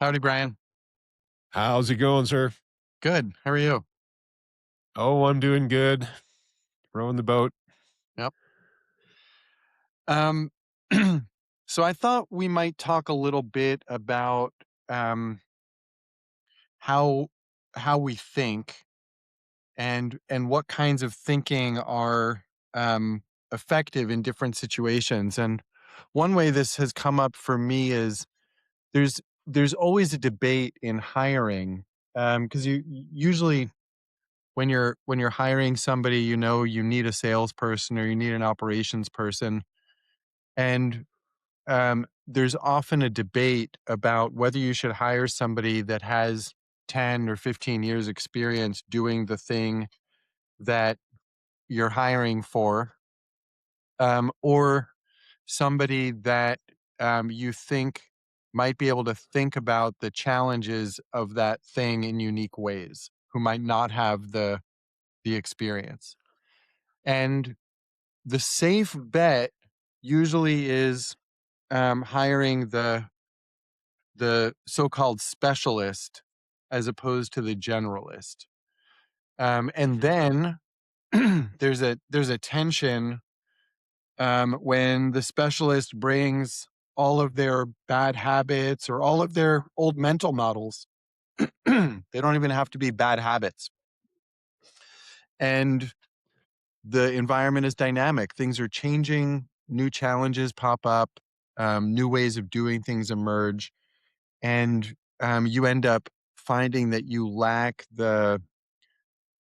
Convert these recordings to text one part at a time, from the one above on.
Howdy, Brian. How's it going, sir? Good. How are you? Oh, I'm doing good. Rowing the boat. Yep. Um, so I thought we might talk a little bit about um, how how we think and what kinds of thinking are effective in different situations. And one way this has come up for me is there's always a debate in hiring because you usually when you're hiring somebody, you need a salesperson or you need an operations person, and there's often a debate about whether you should hire somebody that has 10 or 15 years experience doing the thing that you're hiring for, or somebody that you think might be able to think about the challenges of that thing in unique ways, who might not have the experience. And the safe bet usually is hiring the so-called specialist as opposed to the generalist. And then there's a tension when the specialist brings all of their bad habits or all of their old mental models. They don't even have to be bad habits. And the environment is dynamic. Things are changing, new challenges pop up, new ways of doing things emerge, and you end up finding that you lack the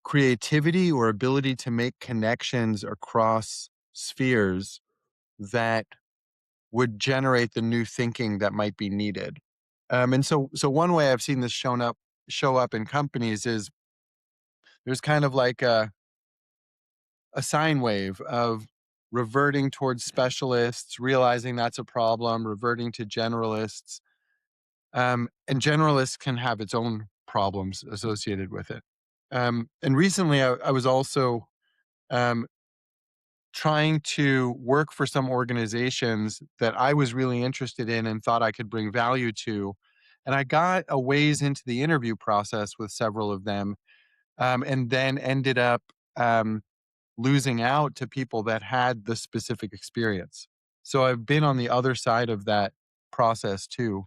creativity or ability to make connections across spheres that would generate the new thinking that might be needed. And so one way I've seen this show up in companies is there's kind of like a sine wave of reverting towards specialists, realizing that's a problem, reverting to generalists. And generalists can have its own problems associated with it. And recently, I was also um, trying to work for some organizations that I was really interested in and thought I could bring value to. And I got a ways into the interview process with several of them, and then ended up losing out to people that had the specific experience. So I've been on the other side of that process too.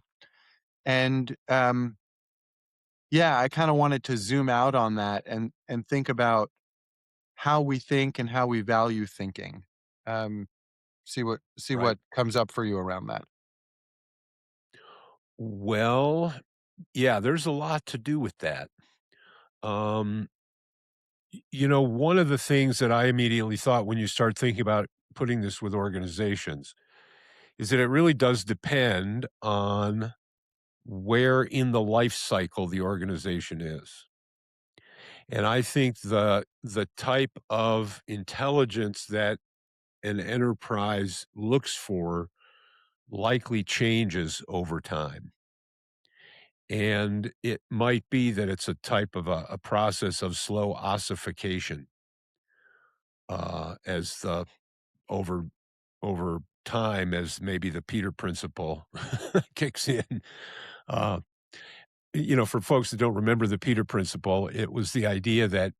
And yeah, I kind of wanted to zoom out on that and think about how we think and how we value thinking. Um, see what Right. comes up for you around that. Well, yeah, there's a lot to do with that. Um, one of the things that I immediately thought when you start thinking about putting this with organizations is that it really does depend on where in the life cycle the organization is. And I think the type of intelligence that an enterprise looks for likely changes over time. And it might be that it's a type of a process of slow ossification as the over over time as maybe the Peter principle kicks in. Uh, for folks that don't remember the Peter principle, it was the idea that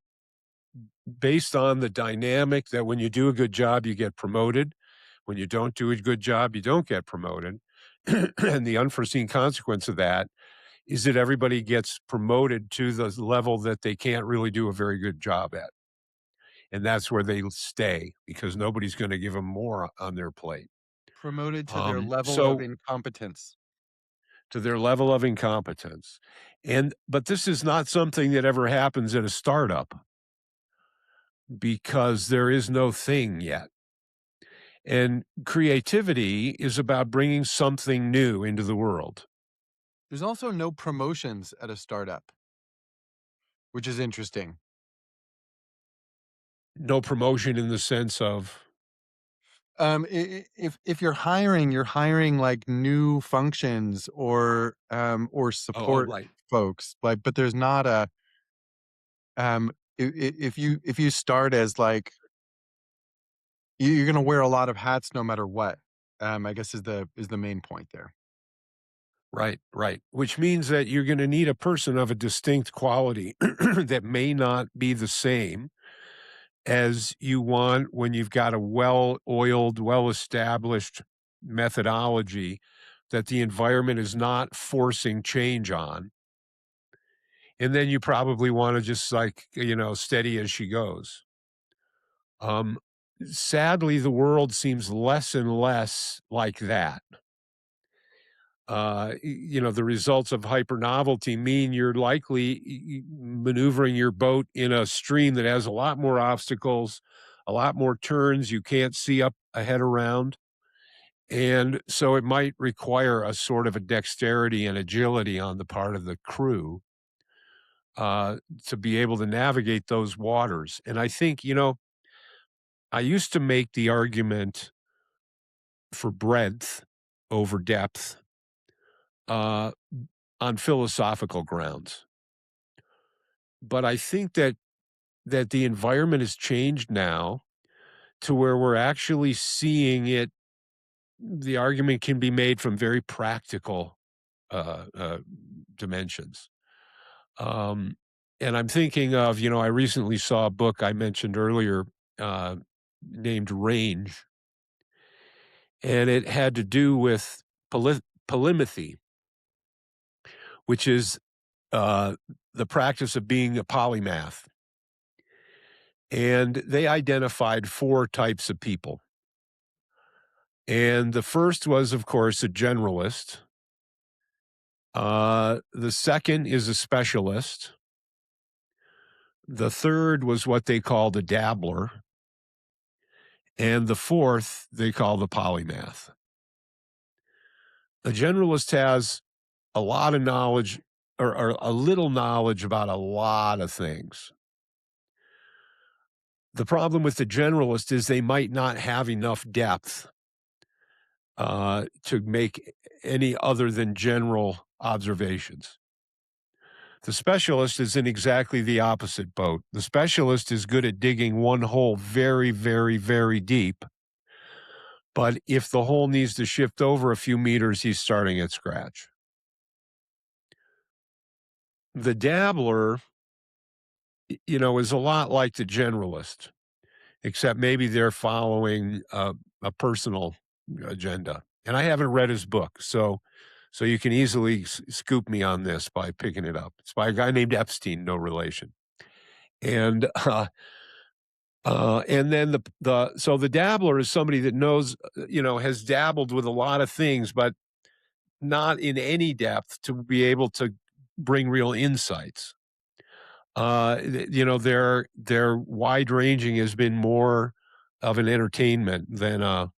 based on the dynamic that when you do a good job, you get promoted. When you don't do a good job, you don't get promoted. And the unforeseen consequence of that is that everybody gets promoted to the level that they can't really do a very good job at. And that's where they stay because nobody's going to give them more on their plate. Promoted to their level of So incompetence. to their level of incompetence. But this is not something that ever happens at a startup because there is no thing yet. And creativity is about bringing something new into the world. There's also no promotions at a startup, which is interesting. No promotion in the sense of, If you're hiring like new functions or oh, support right. folks, like, but there's not a if you start as like you're going to wear a lot of hats no matter what. I guess is the main point there. Right, right. Which means that you're gonna need a person of a distinct quality that may not be the same as you want when you've got a well-oiled, well-established methodology that the environment is not forcing change on. And then you probably wanna just, like, steady as she goes. Um, Sadly, the world seems less and less like that. The results of hyper-novelty mean you're likely maneuvering your boat in a stream that has a lot more obstacles, a lot more turns you can't see up ahead around. And so it might require a sort of a dexterity and agility on the part of the crew to be able to navigate those waters. And I think, I used to make the argument for breadth over depth uh, on philosophical grounds. But I think that the environment has changed now to where we're actually seeing it. The argument can be made from very practical dimensions. Um, and I'm thinking of, I recently saw a book I mentioned earlier uh, named Range, and it had to do with polymathy, which is uh, the practice of being a polymath. And they identified four types of people. And the first was, of course, a generalist. The second is a specialist. The third was what they called a dabbler. And the fourth they call the polymath. A generalist has a lot of knowledge or a little knowledge about a lot of things. The problem with the generalist is they might not have enough depth to make any other than general observations. The specialist is in exactly the opposite boat. The specialist is good at digging one hole very, very, very deep. But if the hole needs to shift over a few meters, he's starting at scratch. The dabbler, is a lot like the generalist, except maybe they're following a personal agenda. And I haven't read his book, so you can easily scoop me on this by picking it up. It's by a guy named Epstein, no relation. And and then the dabbler is somebody that knows, has dabbled with a lot of things, but not in any depth to be able to bring real insights. Their wide ranging has been more of an entertainment than a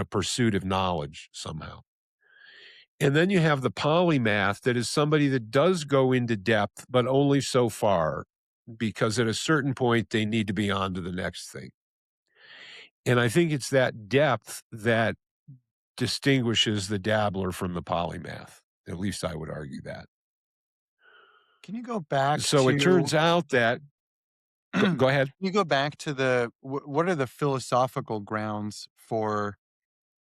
pursuit of knowledge somehow. And then you have the polymath that is somebody that does go into depth, but only so far, because at a certain point they need to be on to the next thing. And I think it's that depth that distinguishes the dabbler from the polymath. At least I would argue that. Can you go back So it to turns out that can go ahead. you go back to what are the philosophical grounds for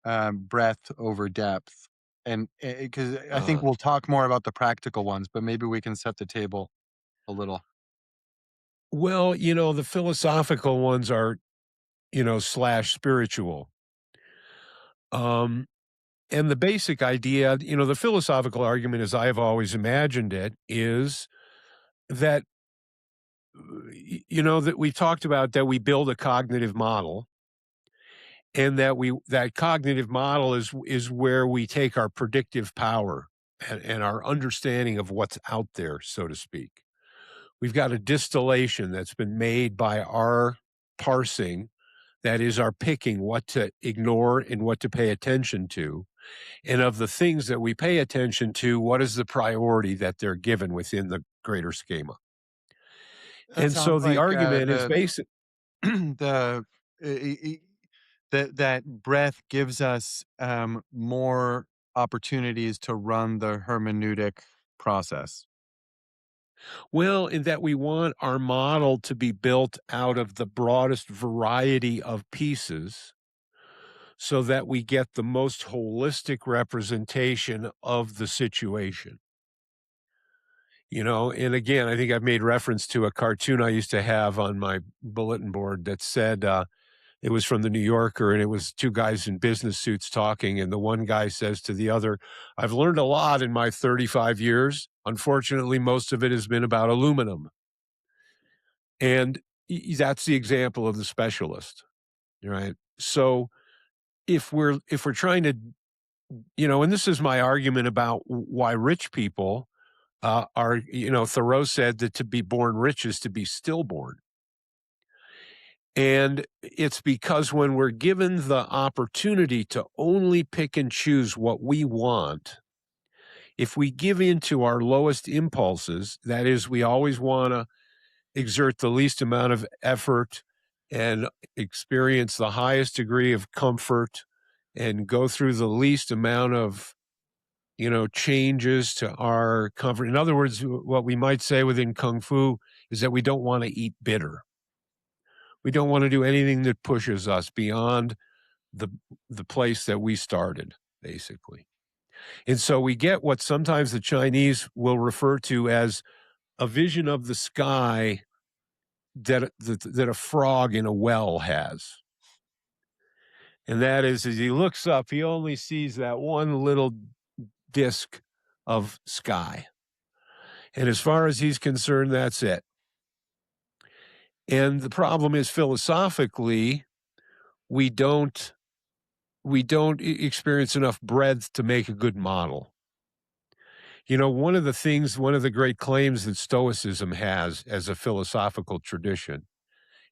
breadth over depth? And because I think Uh, we'll talk more about the practical ones, but maybe we can set the table a little. well, the philosophical ones are, slash spiritual. Um, and the basic idea, the philosophical argument as I have always imagined it is that, that we talked about that we build a cognitive model and that cognitive model is where we take our predictive power and our understanding of what's out there, so to speak. We've got a distillation that's been made by our parsing, that is our picking what to ignore and what to pay attention to. And of the things that we pay attention to, what is the priority that they're given within the greater schema? That And so sounds the like argument is basic. the that breadth gives us more opportunities to run the hermeneutic process. Well, in that we want our model to be built out of the broadest variety of pieces so that we get the most holistic representation of the situation. And again, I think I've made reference to a cartoon I used to have on my bulletin board that said, it was from the New Yorker, and it was two guys in business suits talking, and the one guy says to the other, "I've learned a lot in my 35 years. Unfortunately, most of it has been about aluminum." And that's the example of the specialist, right? So if we're trying to, and this is my argument about why rich people are, Thoreau said that to be born rich is to be stillborn. And it's because when we're given the opportunity to only pick and choose what we want, if we give in to our lowest impulses, that is, we always want to exert the least amount of effort and experience the highest degree of comfort and go through the least amount of changes to our comfort. In other words, what we might say within Kung Fu is that we don't want to eat bitter. We don't want to do anything that pushes us beyond the the place that we started, basically. And so we get what sometimes the Chinese will refer to as a vision of the sky that a frog in a well has. And that is, as he looks up, he only sees that one little disk of sky. And as far as he's concerned, that's it. And the problem is philosophically, we don't experience enough breadth to make a good model. One of the great claims that Stoicism has as a philosophical tradition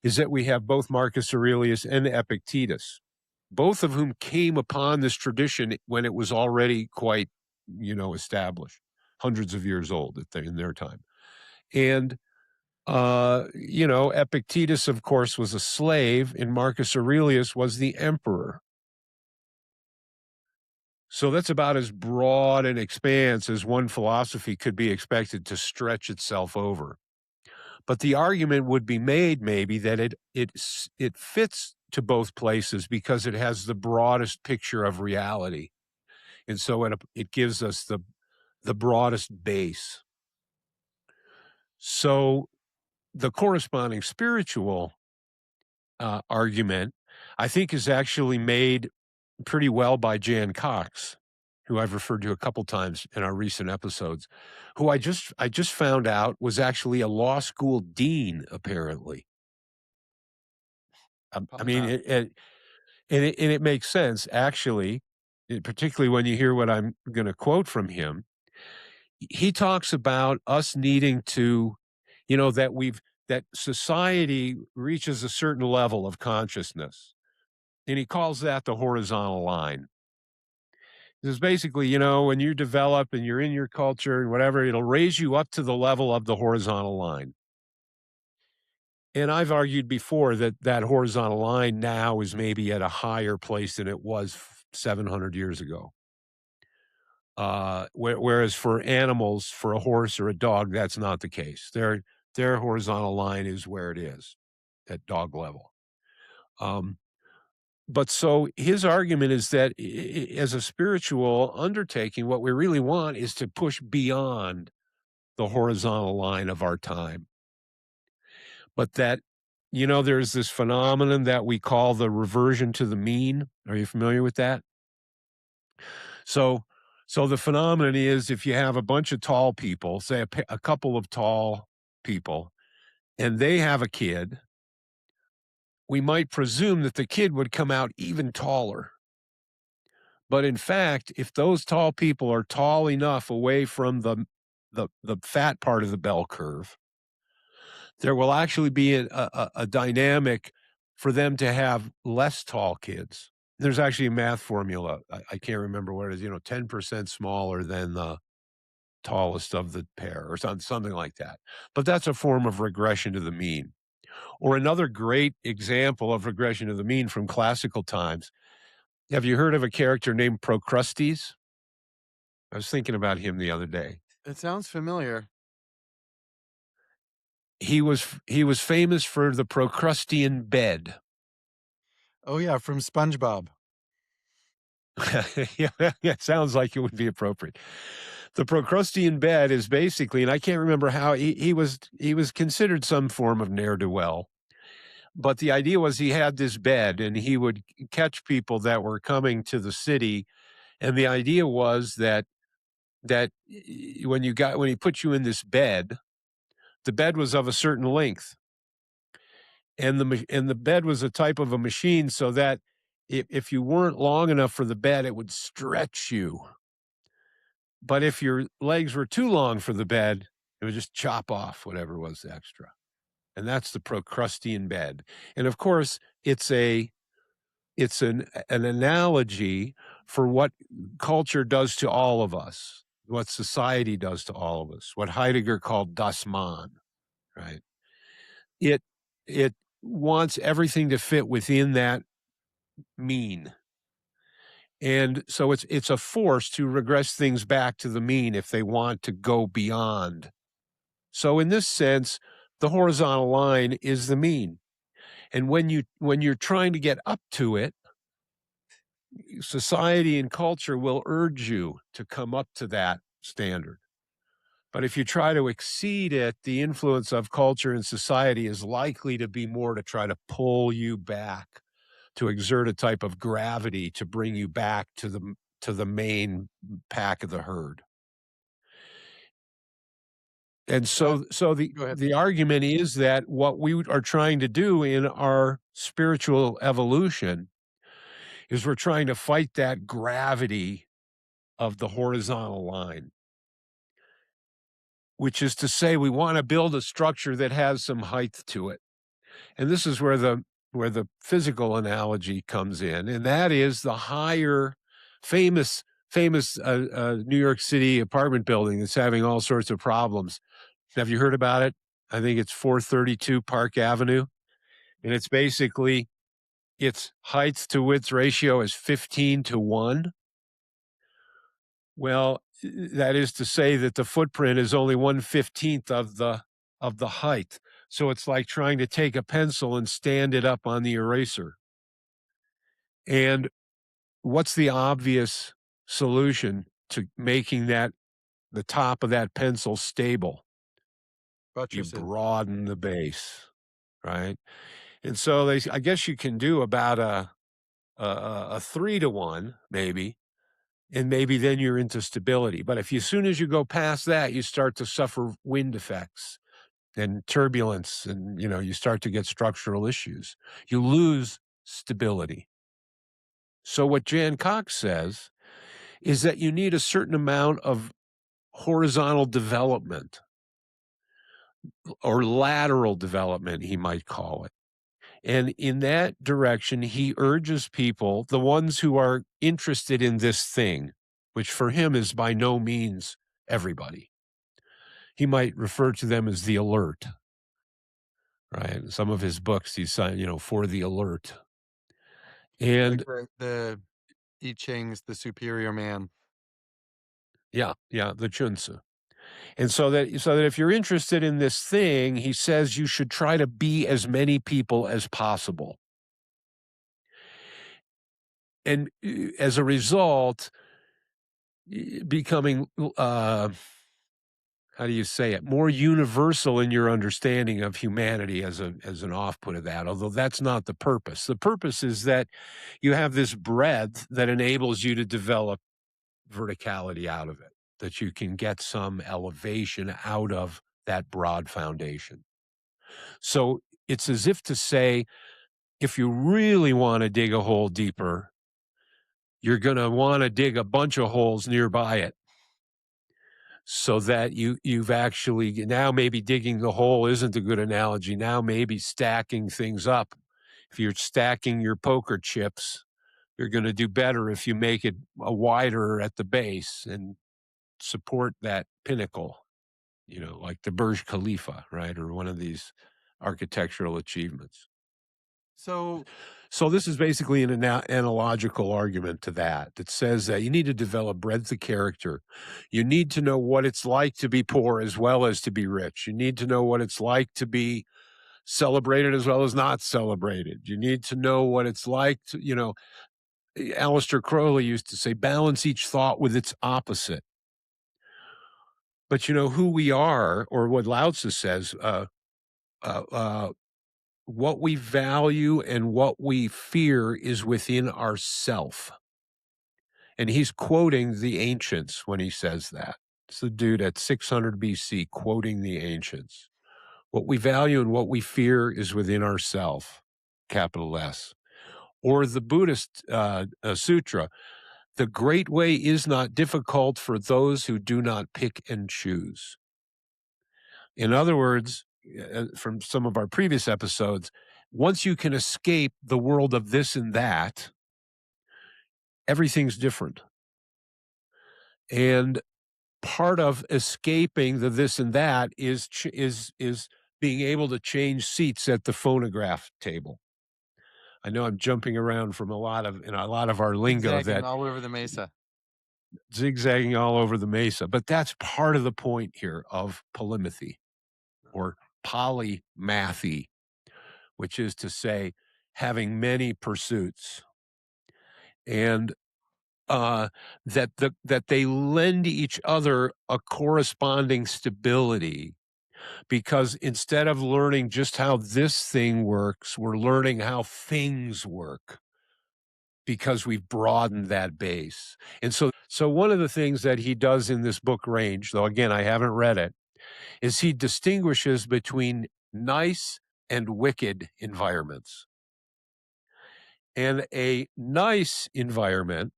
is that we have both Marcus Aurelius and Epictetus, both of whom came upon this tradition when it was already quite, established, hundreds of years old in their time. And Epictetus, of course, was a slave, and Marcus Aurelius was the emperor. So that's about as broad an expanse as one philosophy could be expected to stretch itself over. But the argument would be made maybe that it fits to both places because it has the broadest picture of reality. And so it gives us the broadest base. So the corresponding spiritual argument, I think, is actually made pretty well by Jan Cox, who I've referred to a couple times in our recent episodes, who I just found out was actually a law school dean, apparently. I mean, Polymath. it makes sense, actually, particularly when you hear what I'm going to quote from him. He talks about us needing to, that society reaches a certain level of consciousness, and he calls that the horizontal line. Because basically, when you develop and you're in your culture and whatever, it'll raise you up to the level of the horizontal line. And I've argued before that that horizontal line now is maybe at a higher place than it was 700 years ago. Whereas for animals, for a horse or a dog, that's not the case. Their horizontal line is where it is at dog level. But so his argument is that as a spiritual undertaking, what we really want is to push beyond the horizontal line of our time. But that, there's this phenomenon that we call the reversion to the mean. Are you familiar with that? So, so the phenomenon is if you have a bunch of tall people, say a couple of tall people, and they have a kid, we might presume that the kid would come out even taller. But in fact, if those tall people are tall enough away from the fat part of the bell curve, there will actually be a dynamic for them to have less tall kids. There's actually a math formula. I can't remember what it is, 10% smaller than the tallest of the pair or something like that. But that's a form of regression to the mean. Or another great example of regression to the mean from classical times. Have you heard of a character named Procrustes? I was thinking about him the other day. It sounds familiar. He was famous for the Procrustean bed. Oh, yeah, from SpongeBob. Yeah, it sounds like it would be appropriate. The Procrustean bed is basically, and I can't remember how he was considered some form of ne'er-do-well, but the idea was he had this bed and he would catch people that were coming to the city, and the idea was that when he put you in this bed, the bed was of a certain length, and the bed was a type of a machine so that if you weren't long enough for the bed, it would stretch you. But if your legs were too long for the bed, it would just chop off whatever was extra. And that's the Procrustean bed. And of course, it's an analogy for what culture does to all of us, what society does to all of us, what Heidegger called das Man, right? It it wants everything to fit within that mean. And so it's a force to regress things back to the mean if they want to go beyond. So in this sense, the horizontal line is the mean. And when you're trying to get up to it, society and culture will urge you to come up to that standard. But if you try to exceed it, the influence of culture and society is likely to be more to try to pull you back, to exert a type of gravity to bring you back to the main pack of the herd. And Uh, so the Go ahead. the argument is that what we are trying to do in our spiritual evolution is we're trying to fight that gravity of the horizontal line, which is to say we want to build a structure that has some height to it. And this is where the physical analogy comes in, and that is the higher famous New York City apartment building that's having all sorts of problems. Have you heard about it? I think it's 432 Park Avenue, and it's basically its height to width ratio is 15 to 1. Well, that is to say that the footprint is only 1/15th of the height. So it's like trying to take a pencil and stand it up on the eraser. And what's the obvious solution to making that the top of that pencil stable? You Buttresses. broaden the base, right? And so I guess you can do about a 3 to 1 maybe, and maybe then you're into stability. But if you, as soon as you go past that, you start to suffer wind effects and turbulence, and you start to get structural issues. You lose stability. So what Jan Cox says is that you need a certain amount of horizontal development or lateral development, he might call it. And in that direction, he urges people, the ones who are interested in this thing, which for him is by no means everybody. He might refer to them as the alert, right? Some of his books, he's signed, for the alert. The And great the I Ching's The Superior Man. yeah, yeah, the Chunsa. And so that if you're interested in this thing, he says you should try to be as many people as possible. And as a result, becoming how do you say it, more universal in your understanding of humanity as an offput of that, although that's not the purpose. The purpose is that you have this breadth that enables you to develop verticality out of it, that you can get some elevation out of that broad foundation. So it's as if to say, if you really want to dig a hole deeper, you're going to want to dig a bunch of holes nearby it, so that you've actually, now maybe digging the hole isn't a good analogy. Now maybe stacking things up. If you're stacking your poker chips, you're going to do better if you make it a wider at the base and support that pinnacle, like the Burj Khalifa, right? Or one of these architectural achievements. So, So this is basically an analogical argument to that says that you need to develop breadth of character. You need to know what it's like to be poor as well as to be rich. You need to know what it's like to be celebrated as well as not celebrated. You need to know what it's like to, Aleister Crowley used to say, balance each thought with its opposite. But you know who we are, or what Lao Tzu says, uh, uh, what we value and what we fear is within ourself. And he's quoting the ancients when he says that. It's the dude at 600 BC quoting the ancients. What we value and what we fear is within ourself, capital S. Or the Buddhist sutra, the great way is not difficult for those who do not pick and choose. In other words, from some of our previous episodes, once you can escape the world of this and that, everything's different. And part of escaping the this and that is being able to change seats at the phonograph table. I know I'm jumping around from a lot of our lingo Zigzagging that all over the mesa. zigzagging all over the mesa, but that's part of the point here of polymathy or polymathy, which is to say having many pursuits, and that they lend each other a corresponding stability, because instead of learning just how this thing works, we're learning how things work because we've broadened that base. And so one of the things that he does in this book range, though again I haven't read it, is he distinguishes between nice and wicked environments. And a nice environment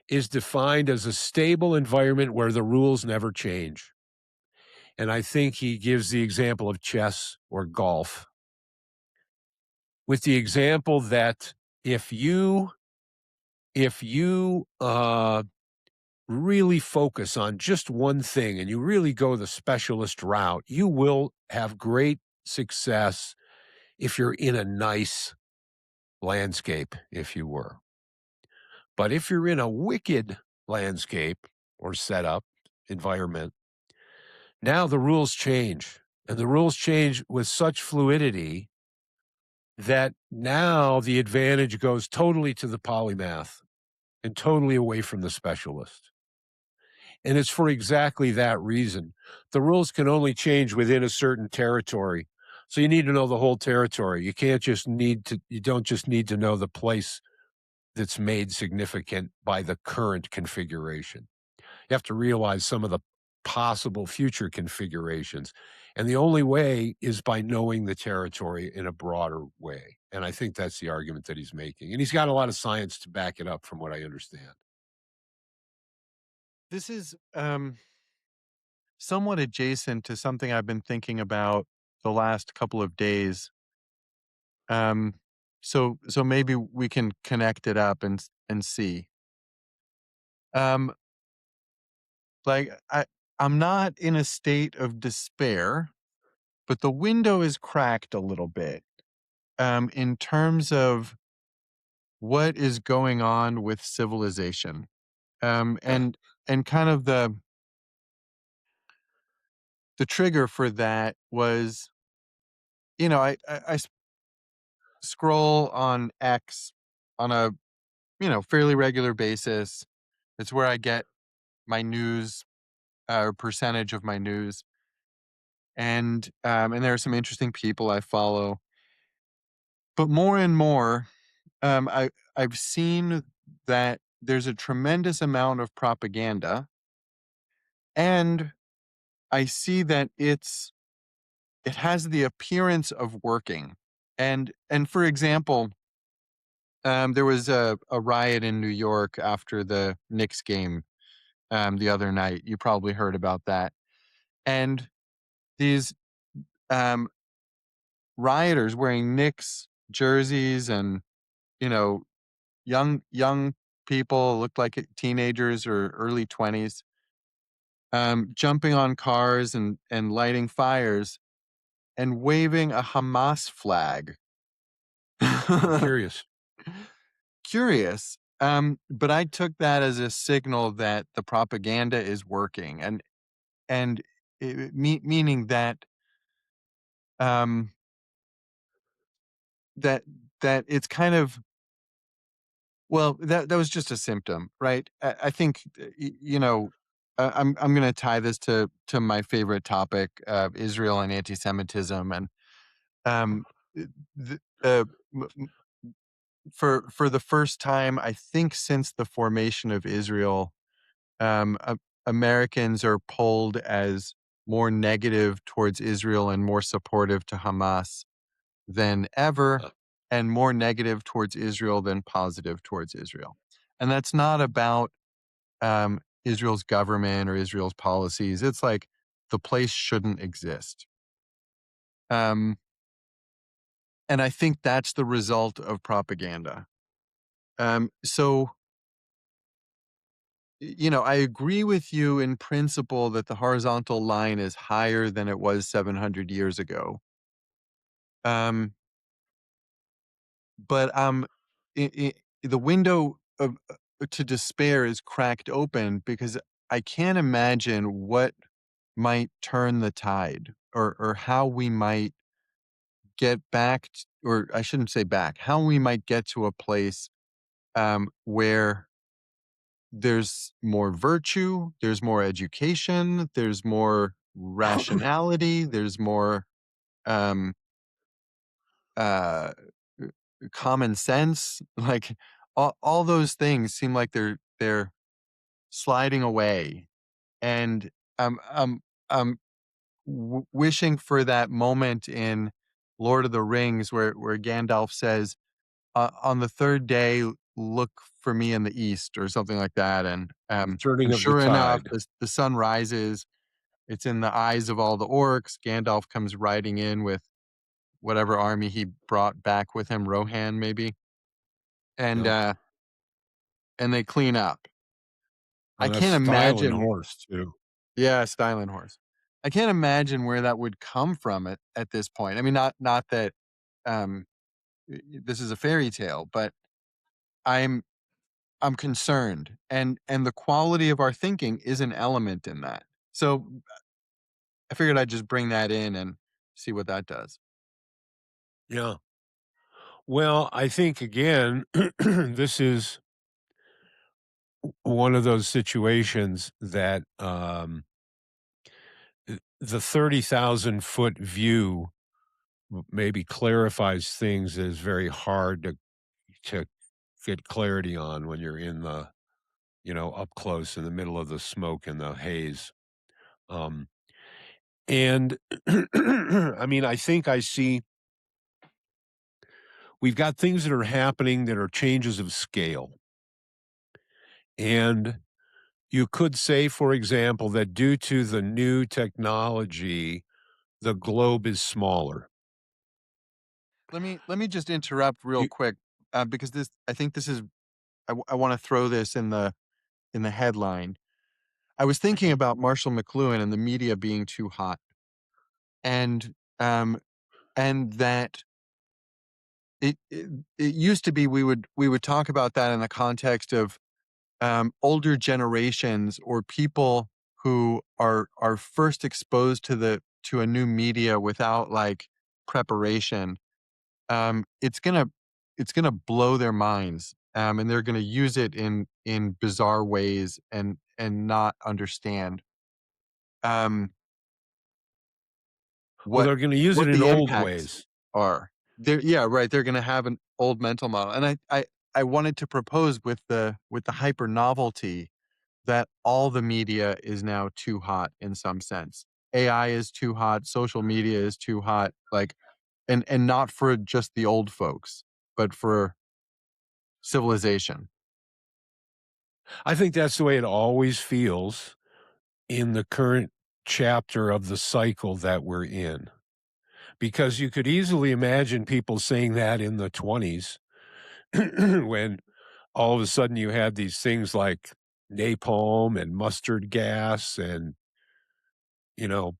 is defined as a stable environment where the rules never change. And I think he gives the example of chess or golf, with the example that if you really focus on just one thing and you really go the specialist route, you will have great success if you're in a nice landscape, if you were. But if you're in a wicked landscape or setup environment, now the rules change, and the rules change with such fluidity that now the advantage goes totally to the polymath and totally away from the specialist. And it's for exactly that reason. The rules can only change within a certain territory. So you need to know the whole territory. You don't just need to know the place that's made significant by the current configuration. You have to realize some of the possible future configurations. And the only way is by knowing the territory in a broader way. And I think that's the argument that he's making. And he's got a lot of science to back it up, from what I understand. This is somewhat adjacent to something I've been thinking about the last couple of days. Um, so maybe we can connect it up and see. Um, like I'm not in a state of despair, but the window is cracked a little bit. In terms of what is going on with civilization, and kind of the trigger for that was, I scroll on X on a fairly regular basis. It's where I get my news, or percentage of my news, and there are some interesting people I follow. But more and more, I've seen that there's a tremendous amount of propaganda, and I see that it has the appearance of working. And for example, there was a riot in New York after the Knicks game the other night. You probably heard about that. And these um, rioters wearing Knicks jerseys, and you know, young people looked like teenagers or early 20s, jumping on cars and lighting fires and waving a Hamas flag. I'm curious. Curious. But I took that as a signal that the propaganda is working, and meaning that um, that that it's kind of Well, that was just a symptom, right? I think, you know, I'm gonna tie this to my favorite topic, Israel and anti-Semitism, and, um, the, m m for the first time, I think since the formation of Israel, Americans are polled as more negative towards Israel and more supportive to Hamas than ever, Uh, and more negative towards Israel than positive towards Israel. And that's not about Israel's government or Israel's policies. It's like the place shouldn't exist. Um, and I think that's the result of propaganda. So, you know, I agree with you in principle that the horizontal line is higher than it was 700 years ago. Um, but the window of to despair is cracked open because I can't imagine what might turn the tide, or how we might get back, or I shouldn't say back, how we might get to a place where there's more virtue, there's more education, there's more rationality, there's more um, uh, common sense. Like all those things seem like they're sliding away, and I'm wishing for that moment in Lord of the Rings where Gandalf says, "On the third day, look for me in the east," or something like that, the turning and of the sure enough, tide. the sun rises. It's in the eyes of all the orcs. Gandalf comes riding in with whatever army he brought back with him, Rohan maybe, and Yep. uh, and they clean up. I On a can't styling imagine. horse too. Yeah, styling horse. I can't imagine where that would come from at this point. I mean, not that um, this is a fairy tale, but I'm I'm concerned, and the quality of our thinking is an element in that. So I figured I'd just bring that in and see what that does. Yeah. Well, I think again, this is one of those situations that the 30,000-foot view maybe clarifies things that is very hard to get clarity on when you're in the, up close in the middle of the smoke and the haze. Um, and I mean, I think I see we've got things that are happening that are changes of scale. And you could say, for example, that due to the new technology, the globe is smaller. Let me just interrupt real You quick, because this I think this is I want to throw this in the headline. I was thinking about Marshall McLuhan and the media being too hot, and um, and that it used to be we would talk about that in the context of older generations or people who are first exposed to a new media without like preparation. It's gonna blow their minds, and they're gonna use it in bizarre ways and not understand um, well, what they're gonna use it what in the old impacts ways. are. Yeah, right. They're gonna have an old mental model, and I wanted to propose with the hyper novelty that all the media is now too hot in some sense. AI is too hot, social media is too hot, like, and not for just the old folks, but for civilization. I think that's the way it always feels in the current chapter of the cycle that we're in. Because you could easily imagine people saying that in the 20s when all of a sudden you had these things like napalm and mustard gas and, you know,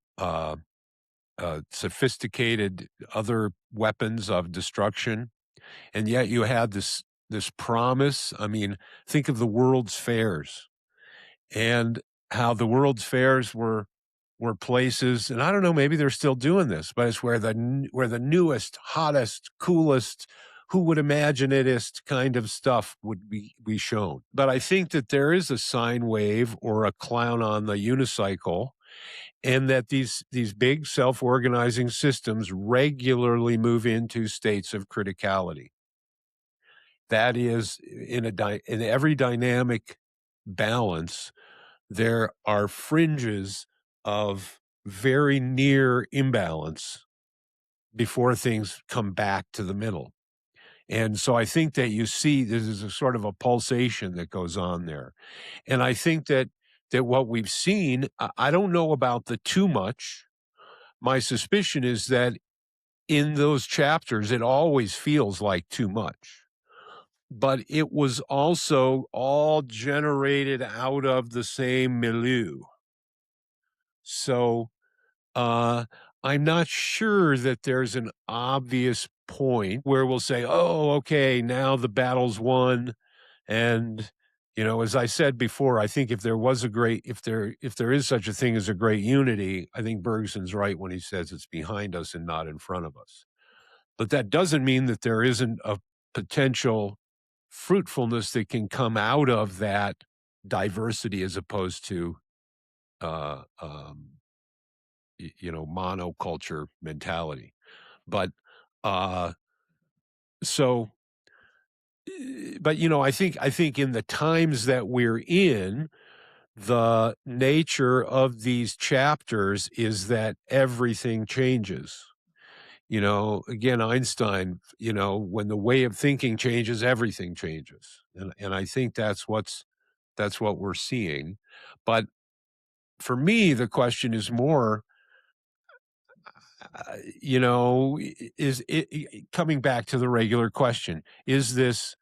sophisticated other weapons of destruction. And yet you had this promise. I mean, think of the World's Fairs and how the World's Fairs were places, and I don't know, maybe they're still doing this, but it's where the newest, hottest, coolest, who would imaginativist kind of stuff would be shown. But I think that there is a sine wave or a clown on the unicycle, and that these big self-organizing systems regularly move into states of criticality. That is, in every dynamic balance, there are fringes of very near imbalance before things come back to the middle. And so I think that you see this is a sort of a pulsation that goes on there. And I think that what we've seen, I don't know about the too much. My suspicion is that in those chapters, it always feels like too much. But it was also all generated out of the same milieu. So uh, I'm not sure that there's an obvious point where we'll say, "Oh, okay, now the battle's won." And as I said before, I think if there is such a thing as a great unity, I think Bergson's right when he says it's behind us and not in front of us. But that doesn't mean that there isn't a potential fruitfulness that can come out of that diversity as opposed to uh, um, monoculture mentality. But uh, so, but I think in the times that we're in, the nature of these chapters is that everything changes. Again, Einstein, when the way of thinking changes, everything changes. And I think that's what we're seeing. But for me, the question is more, is it coming back to the regular question, is this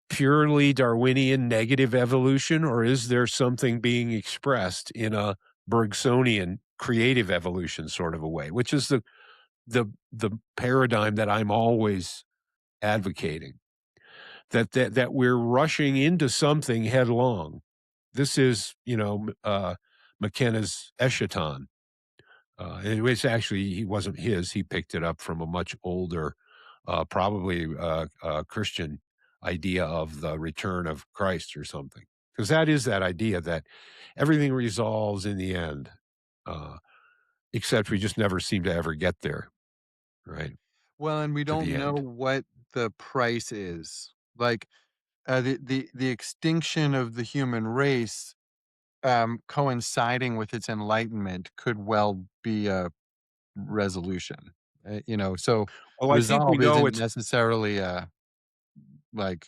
purely Darwinian negative evolution, or is there something being expressed in a Bergsonian creative evolution sort of a way, which is the paradigm that I'm always advocating, that we're rushing into something headlong. This is, McKenna's Eschaton. And it's actually, he wasn't his. He picked it up from a much older, probably Christian idea of the return of Christ or something. Because that is that idea that everything resolves in the end, uh, except we just never seem to ever get there, right? Well, and we To the don't know end. what the price is. Like, the extinction of the human race, coinciding with its enlightenment could well be a resolution. So Well, I think we resolve know isn't it's necessarily like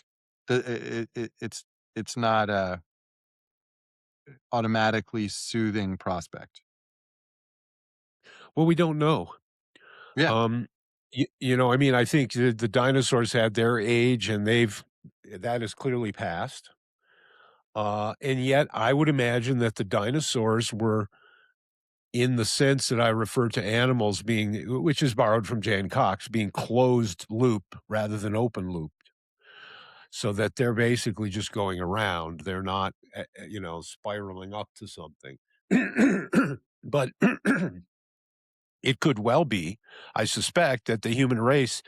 it's not a automatically soothing prospect. well, we don't know. Yeah. Um, I mean, I think the dinosaurs had their age, and that has clearly passed. And yet, I would imagine that the dinosaurs were, in the sense that I refer to animals being, which is borrowed from Jan Cox, being closed loop rather than open loop, so that they're basically just going around. They're not, spiraling up to something. But it could well be, I suspect, that the human race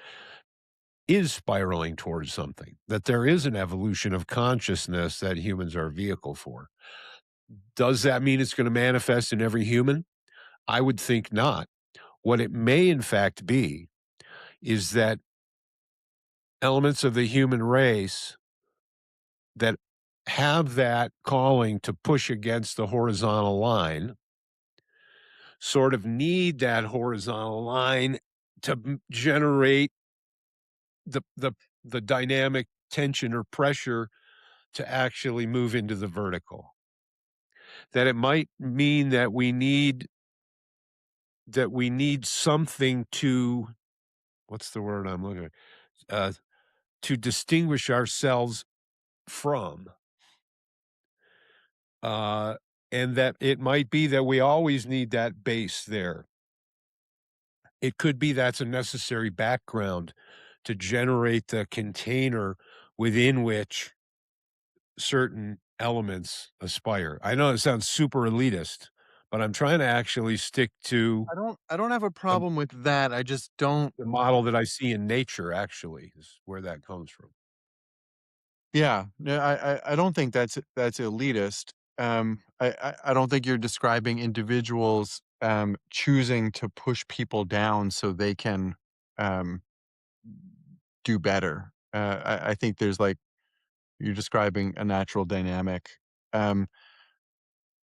is spiraling towards something, that there is an evolution of consciousness that humans are a vehicle for. Does that mean it's going to manifest in every human? I would think not. What it may, in fact, be is that elements of the human race that have that calling to push against the horizontal line sort of need that horizontal line to generate the the the dynamic tension or pressure to actually move into the vertical. That it might mean that we need something to, what's the word I'm looking at? Uh, to distinguish ourselves from, uh, and that it might be that we always need that base there. It could be that's a necessary background to generate the container within which certain elements aspire. I know it sounds super elitist, but I'm trying to actually stick to I don't have a the problem with that, I just don't. the model that I see in nature actually is where that comes from. Yeah, no, I don't think that's elitist. I don't think you're describing individuals, choosing to push people down so they can, um, do better. I think there's, like, you're describing a natural dynamic. Um,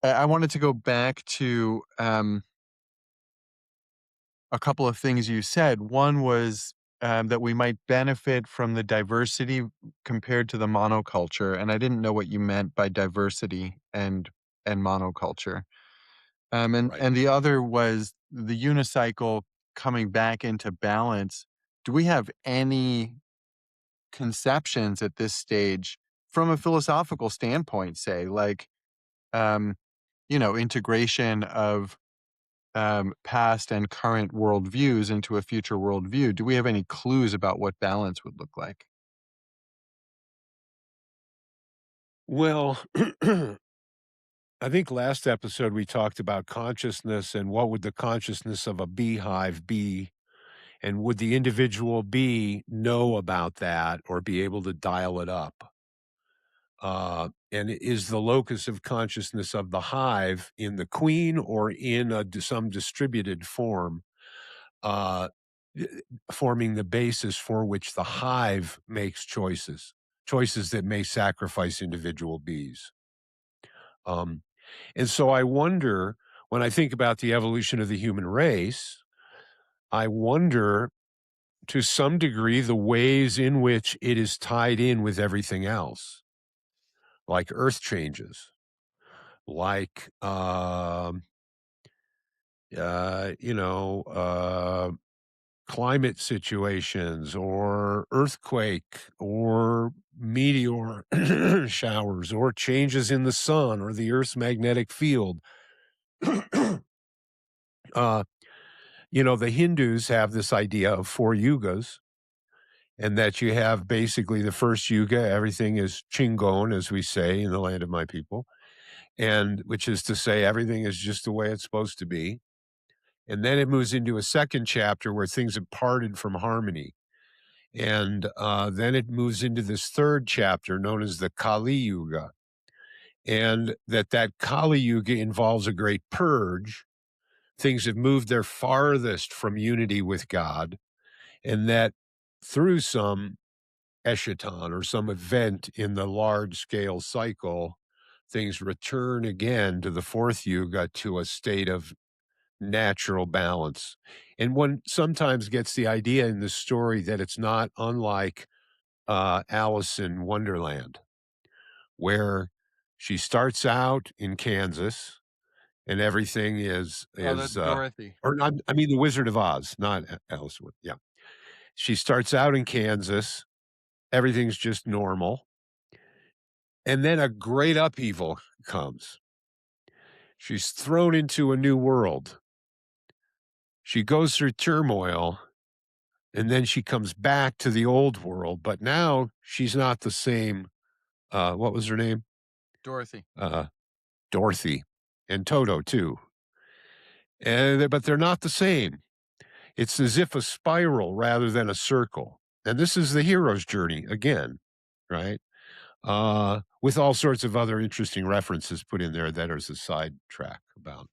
I wanted to go back to, a couple of things you said. One was, that we might benefit from the diversity compared to the monoculture, and I didn't know what you meant by diversity and monoculture. Right. And the other was the unicycle coming back into balance. Do we have any conceptions at this stage from a philosophical standpoint, say, like, um, integration of past and current worldviews into a future worldview? Do we have any clues about what balance would look like? Well, I think last episode we talked about consciousness and what would the consciousness of a beehive be, and would the individual bee know about that or be able to dial it up? And is the locus of consciousness of the hive in the queen or in some distributed form, uh, i- forming the basis for which the hive makes choices, choices that may sacrifice individual bees? Um, and so I wonder, when I think about the evolution of the human race, I wonder to some degree the ways in which it is tied in with everything else, like earth changes, like, you know, climate situations or earthquake or meteor showers or changes in the sun or the earth's magnetic field. uh, the Hindus have this idea of four yugas, and that you have basically the first yuga, everything is chingon, as we say in the land of my people, and which is to say everything is just the way it's supposed to be. And then it moves into a second chapter where things have parted from harmony. And then it moves into this third chapter known as the Kali Yuga. And that Kali Yuga involves a great purge. Things have moved their farthest from unity with God. And that through some eschaton or some event in the large scale cycle, things return again to the fourth yuga to a state of natural balance. And one sometimes gets the idea in the story that it's not unlike Alice in Wonderland, where she starts out in Kansas and everything Oh, that's Dorothy. or not, I mean, the Wizard of Oz, not Alice. Yeah. She starts out in Kansas, everything's just normal. And then a great upheaval comes. She's thrown into a new world. She goes through turmoil and then she comes back to the old world, but now she's not the same. What was her name? Dorothy. Uh, Dorothy and Toto too. But they're not the same. It's as if a spiral rather than a circle. And this is the hero's journey again, right? With all sorts of other interesting references put in there that is a side track about,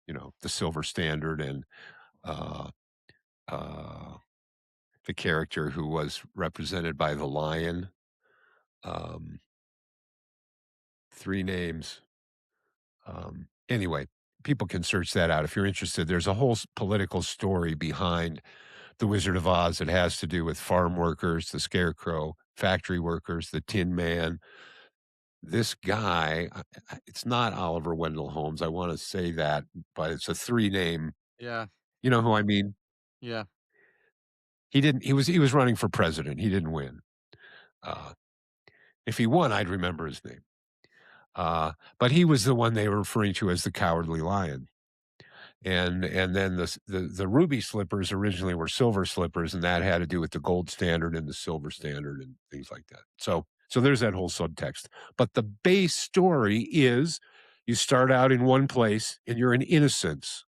the silver standard and uh, uh, the character who was represented by the lion. Um, three names. Anyway, people can search that out if you're interested. There's a whole political story behind the Wizard of Oz that has to do with farm workers, the scarecrow, factory workers, the Tin Man. This guy, it's not Oliver Wendell Holmes. I want to say that, but it's a three name. Yeah, You know who I mean? yeah. He didn't. He was running for president. He didn't win. Uh, if he won, I'd remember his name. But he was the one they were referring to as the Cowardly Lion. And then the ruby slippers originally were silver slippers, and that had to do with the gold standard and the silver standard and things like that. So there's that whole subtext. But the base story is You start out in one place and you're in innocence.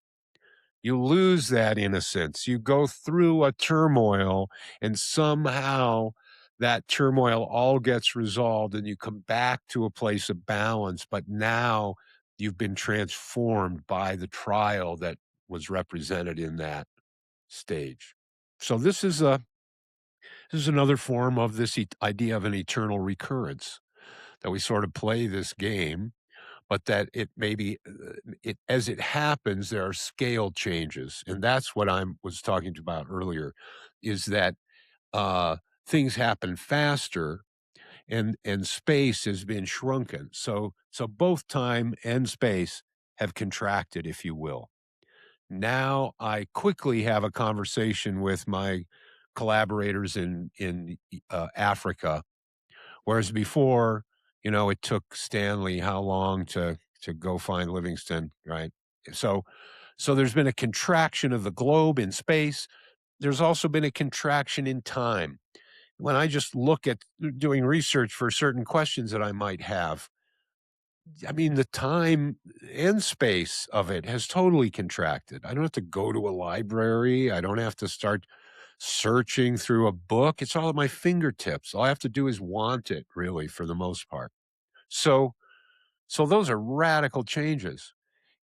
You lose that innocence. You go through a turmoil, and somehow that turmoil all gets resolved, and you come back to a place of balance. But now you've been transformed by the trial that was represented in that stage. So this is another form of this idea of an eternal recurrence, that we sort of play this game, but that it maybe it as it happens, there are scale changes, and that's what I was talking about earlier, is that things happen faster, and space has been shrunken. So both time and space have contracted, if you will. Now I quickly have a conversation with my collaborators in Africa. Whereas before, it took Stanley how long to go find Livingston, right? So so there's been a contraction of the globe in space. There's also been a contraction in time. When I just look at doing research for certain questions that I might have, I mean, the time and space of it has totally contracted. I don't have to go to a library. I don't have to start searching through a book. It's all at my fingertips. All I have to do is want it, really, for the most part. So, so those are radical changes.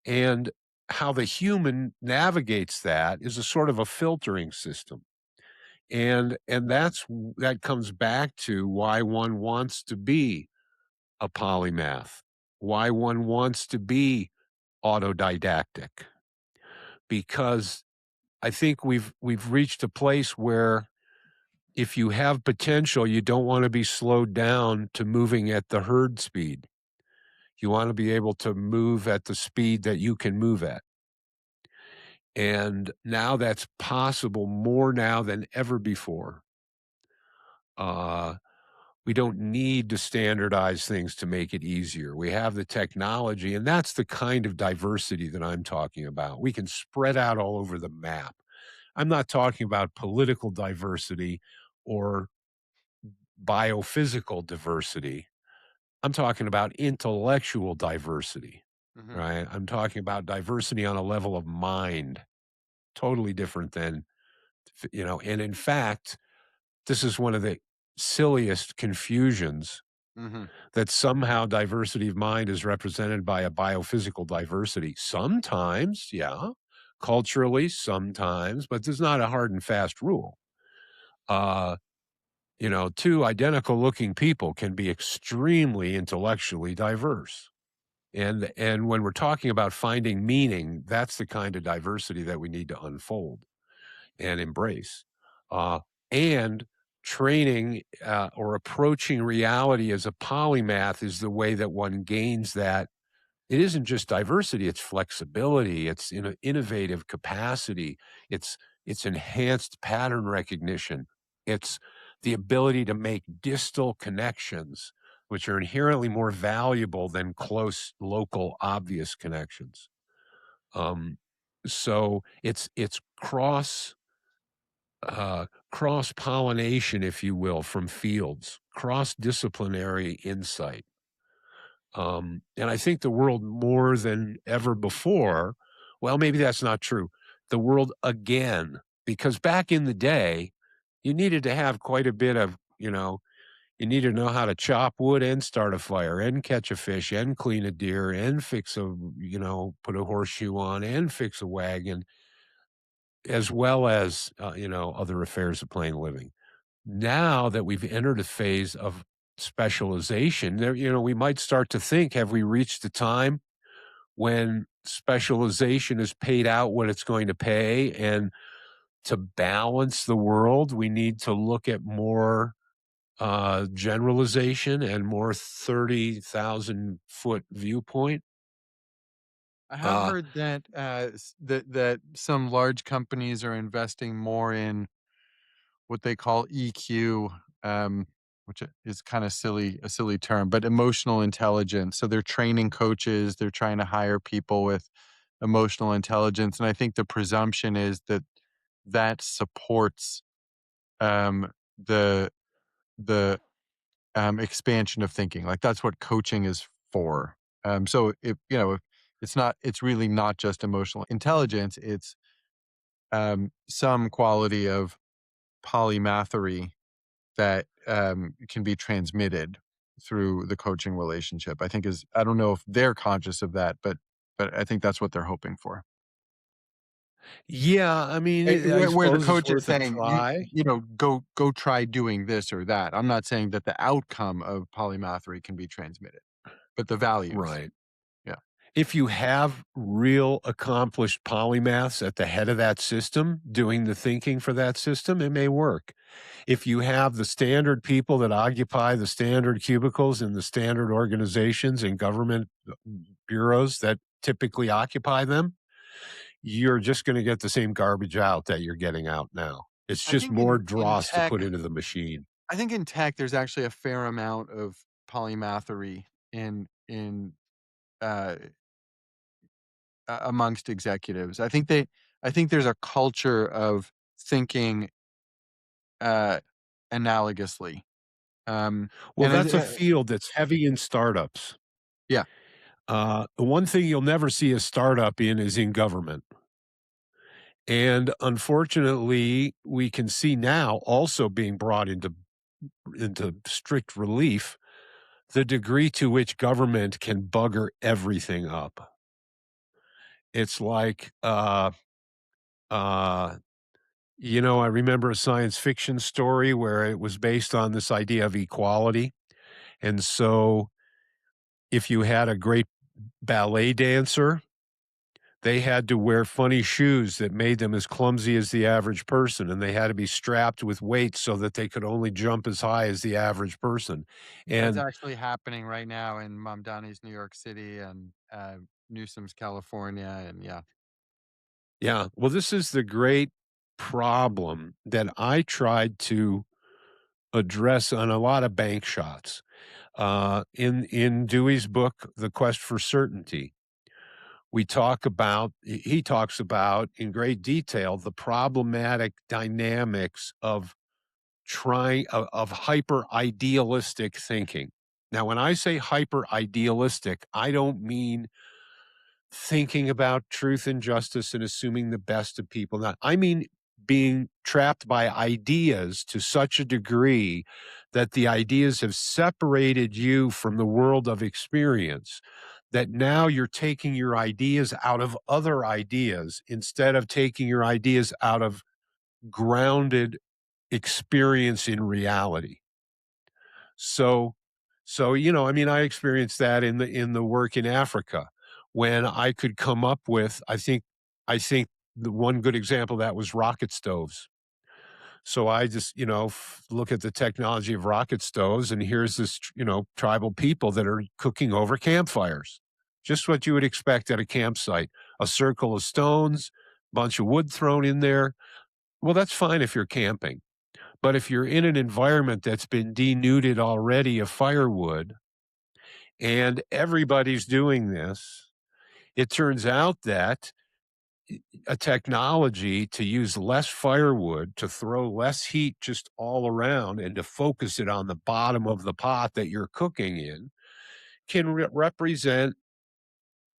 And how the human navigates that is a sort of a filtering system. And that comes back to why one wants to be a polymath, why one wants to be autodidactic, because I think we've reached a place where if you have potential, you don't want to be slowed down to moving at the herd speed. You want to be able to move at the speed that you can move at. And now that's possible more now than ever before. Uh, we don't need to standardize things to make it easier. We have the technology, and that's the kind of diversity that I'm talking about. We can spread out all over the map. I'm not talking about political diversity or biophysical diversity. I'm talking about intellectual diversity, Mhm. right? I'm talking about diversity on a level of mind, totally different than, and in fact, this is one of the silliest confusions, Mhm. that somehow diversity of mind is represented by a biophysical diversity. Sometimes, yeah, culturally, sometimes, but there's not a hard and fast rule. Uh, two identical looking people can be extremely intellectually diverse. And when we're talking about finding meaning, that's the kind of diversity that we need to unfold and embrace. Uh, and training or approaching reality as a polymath is the way that one gains that. It isn't just diversity, it's flexibility, it's innovative capacity, it's it's enhanced pattern recognition, it's the ability to make distal connections, which are inherently more valuable than close, local, obvious connections. Um, so it's cross pollination, if you will, from fields, cross disciplinary insight. And I think the world more than ever before, well, maybe that's not true. The world again, because back in the day, you needed to have quite a bit of, you needed to know how to chop wood and start a fire and catch a fish and clean a deer and put a horseshoe on and fix a wagon, as well as, other affairs of plain living. Now that we've entered a phase of specialization, we might start to think, have we reached the time when specialization has paid out what it's going to pay? And to balance the world, we need to look at more generalization and more 30,000-foot viewpoint. I have Uh, heard that, that some large companies are investing more in what they call EQ, which is kinda silly a silly term, but emotional intelligence. So they're training coaches, they're trying to hire people with emotional intelligence, and I think the presumption is that that supports, um, the the expansion of thinking. Like, that's what coaching is for. So if it's not, it's really not just emotional intelligence. It's some quality of polymathery that can be transmitted through the coaching relationship. I think is I don't know if they're conscious of that, but I think that's what they're hoping for. Yeah, I mean, I Where the suppose it's coach is worth a saying, try. go try doing this or that. I'm not saying that the outcome of polymathery can be transmitted, but the values. Right. Yeah. If you have real accomplished polymaths at the head of that system doing the thinking for that system, it may work. If you have the standard people that occupy the standard cubicles in the standard organizations and government bureaus that typically occupy them, you're just going to get the same garbage out that you're getting out now. It's I just think more in dross to tech put into the machine. I think in tech there's actually a fair amount of polymathery in uh amongst executives. I think there's a culture of thinking uh analogously. Well, And that's a field that's heavy in startups. yeah, The one thing you'll never see a startup in is in government. And unfortunately, we can see now also being brought into strict relief the degree to which government can bugger everything up. It's like, uh, I remember a science fiction story where it was based on this idea of equality. And so if you had a great ballet dancer, they had to wear funny shoes that made them as clumsy as the average person, and they had to be strapped with weights so that they could only jump as high as the average person. that's And actually happening right now in Mamdani's New York City and Newsom's California, and yeah. yeah, well, this is the great problem that I tried to address on a lot of bank shots. In Dewey's book, The Quest for Certainty, he talks about in great detail the problematic dynamics of hyper idealistic thinking. Now, when I say hyper idealistic, I don't mean thinking about truth and justice and assuming the best of people. Not, I mean being trapped by ideas to such a degree that the ideas have separated you from the world of experience, that now you're taking your ideas out of other ideas instead of taking your ideas out of grounded experience in reality. So I mean, I experienced that in the work in Africa when I could come up with I think the one good example of that was rocket stoves. So I just, look at the technology of rocket stoves, and here's this, tribal people that are cooking over campfires. Just what you would expect at a campsite. A circle of stones, bunch of wood thrown in there. Well, that's fine if you're camping. But if you're in an environment that's been denuded already of firewood and everybody's doing this, it turns out that a technology to use less firewood, to throw less heat just all around and to focus it on the bottom of the pot that you're cooking in can represent,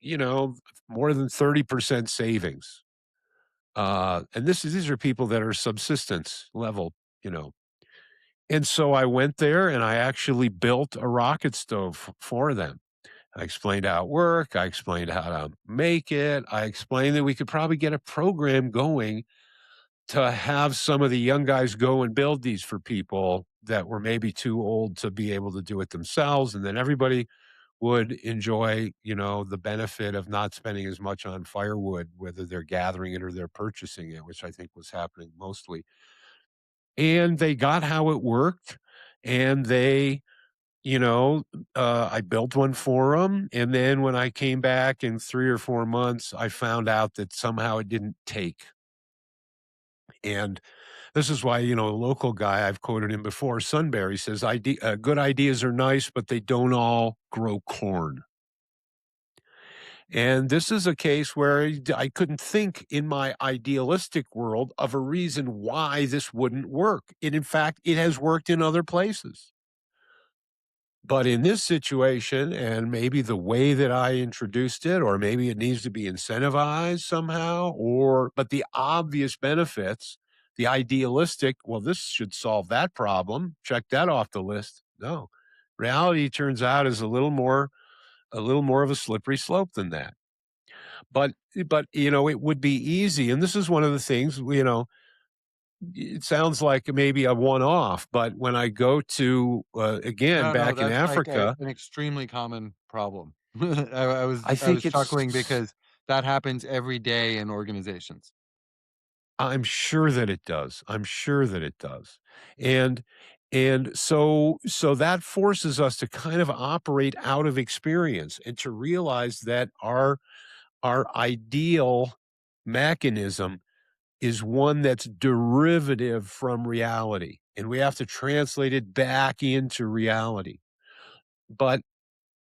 you know, more than 30% savings. And these are people that are subsistence level, you know, And so I went there and I actually built a rocket stove for them. I explained how it worked. I explained how to make it. I explained that we could probably get a program going to have some of the young guys go and build these for people that were maybe too old to be able to do it themselves. And then everybody would enjoy, the benefit of not spending as much on firewood, whether they're gathering it or they're purchasing it, which I think was happening mostly. And they got how it worked, and you know, I built one for them, and then when I came back in 3 or 4 months, I found out that somehow it didn't take, and this is why, a local guy, I've quoted him before, Sunbury, says, "Good ideas are nice, but they don't all grow corn." And this is a case where I couldn't think in my idealistic world of a reason why this wouldn't work. And in fact, it has worked in other places. But in this situation, and maybe the way that I introduced it, or maybe it needs to be incentivized somehow, but the obvious benefits, the idealistic, well, this should solve that problem. Check that off the list. No. Reality turns out is a little more of a slippery slope than that. But it would be easy. And this is one of the things, it sounds like maybe a one-off, but when I go to, again, No, no, back in that's like Africa, an extremely common problem. I was I I think was chuckling it's because that happens every day in organizations. I'm sure that it does. I'm sure that it does. And so that forces us to kind of operate out of experience and to realize that our ideal mechanism is one that's derivative from reality, and we have to translate it back into reality. But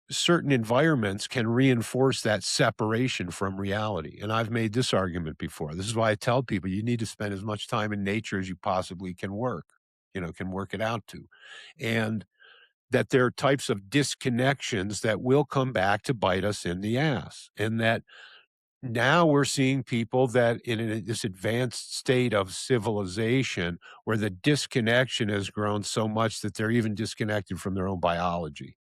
certain environments can reinforce that separation from reality. And I've made this argument before. This is why I tell people you need to spend as much time in nature as you possibly can work it out to. And that there are types of disconnections that will come back to bite us in the ass. And that now we're seeing people that this advanced state of civilization where the disconnection has grown so much that they're even disconnected from their own biology.